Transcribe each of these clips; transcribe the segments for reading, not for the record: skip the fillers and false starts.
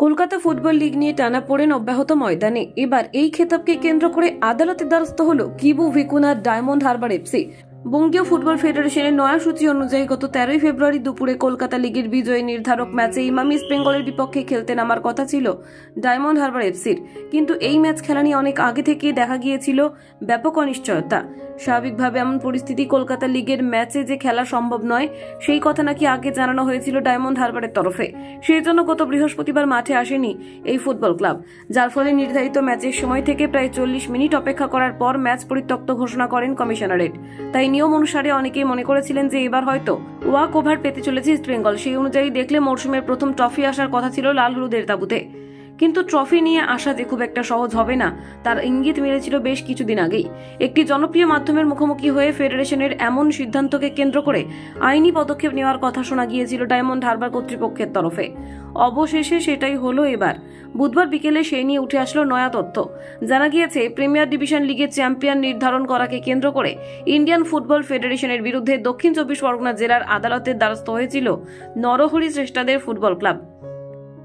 Kolkata football league নিয়ে টানাপোড়েন অব্যাহত ময়দানে এবার এই খেতাবকে কেন্দ্র করে আদালতের দ্বারস্থ হলো কিবু ভিকুনার ডায়মন্ড হারবার এফসি। বঙ্গীয় ফুটবল ফেডারেশনের নয়া সূচি অনুযায়ী গত 13 ফেব্রুয়ারি দুপুরে কলকাতা লিগের বিজয়ী নির্ধারক ম্যাচে ইমামি ইস্ট বেঙ্গলের বিপক্ষে খেলতে নামার কথা ছিল ডায়মন্ড হারবার এফসির, কিন্তু এই ম্যাচ খেলা নিয়ে অনেক আগে থেকে দেখা গিয়েছিল ব্যাপক অনিশ্চয়তা। স্বাভাবিকভাবে এমন পরিস্থিতি কলকাতা লিগের ম্যাচে যে খেলা সম্ভব নয় সেই কথা নাকি আগে জানানো হয়েছিল ডায়মন্ড হারবারের তরফে। সেই জন্য গত বৃহস্পতিবার মাঠে আসেনি এই ফুটবল ক্লাব, যার ফলে নির্ধারিত ম্যাচের সময় থেকে প্রায় 40 মিনিট অপেক্ষা করার পর ম্যাচ পরিত্যক্ত ঘোষণা করেন কমিশনারেট। তাই নিয়ম অনুসারে অনেকেই মনে করেছিলেন যে এবার হয়তো ওয়াক ওভার পেতে চলেছে ইস্ট বেঙ্গল। সেই অনুযায়ী দেখলে মরশুমের প্রথম ট্রফি আসার কথা ছিল লাল হলুদের তাঁবুতে, কিন্তু ট্রফি নিয়ে আসা যে খুব একটা সহজ হবে না তার ইঙ্গিত মিলেছিল বেশ কিছুদিন আগেই। একটি জনপ্রিয় মাধ্যমের মুখোমুখি হয়ে ফেডারেশনের এমন সিদ্ধান্তকে কেন্দ্র করে আইনি পদক্ষেপ নেওয়ার কথা শোনা গিয়েছিল ডায়মন্ড হারবার কর্তৃপক্ষের তরফে। অবশেষে সেটাই হলো এবার। বুধবার বিকেলে সেই নিয়ে উঠে আসলো নয়া তথ্য। জানা গিয়েছে প্রিমিয়ার ডিভিশন লিগের চ্যাম্পিয়ন নির্ধারণ করাকে কেন্দ্র করে ইন্ডিয়ান ফুটবল ফেডারেশনের বিরুদ্ধে দক্ষিণ 24 পরগনা জেলার আদালতের দ্বারস্থ হয়েছিল নরহরি শ্রেষ্ঠাদের ফুটবল ক্লাব।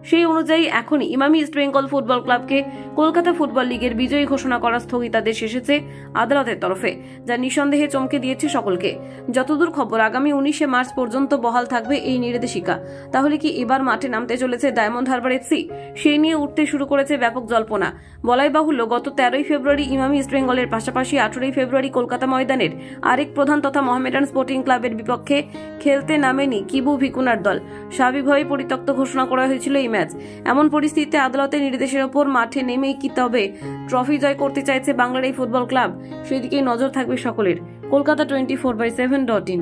সেই অনুযায়ী এখনই ইমামি ইস্ট বেঙ্গল ফুটবল ক্লাবকে কলকাতা ফুটবল লিগের বিজয়ী ঘোষণা করার স্থগিতাদেশ এসেছে আদালতের তরফে, যা নিঃসন্দেহে চমকে দিয়েছে সকলকে। যতদূর খবর, আগামী 19 মার্চ পর্যন্ত বহাল থাকবে এই নির্দেশিকা। তাহলে কি এবার মাঠে নামতে চলেছে ডায়মন্ড হারবার এফসি? সেই নিয়ে উঠতে শুরু করেছে ব্যাপক জল্পনা। বলাই বাহুল্য, গত 13 ফেব্রুয়ারি ইমামি ইস্ট বেঙ্গলের পাশাপাশি 18 ফেব্রুয়ারি কলকাতা ময়দানের আরেক প্রধান তথা মোহামেডান স্পোর্টিং ক্লাবের বিপক্ষে খেলতে নামেনি কিবু ভিকুনার দল। স্বাভাবিকভাবে পরিত্যক্ত ঘোষণা করা হয়েছিল এই ম্যাচ। এমন পরিস্থিতিতে আদালতের নির্দেশের ওপর মাঠে নেমেই কি তবে ট্রফি জয় করতে চাইছে বাংলার এই ফুটবল ক্লাব? সেদিকেই নজর থাকবে সকলের। কলকাতা 24/7.in।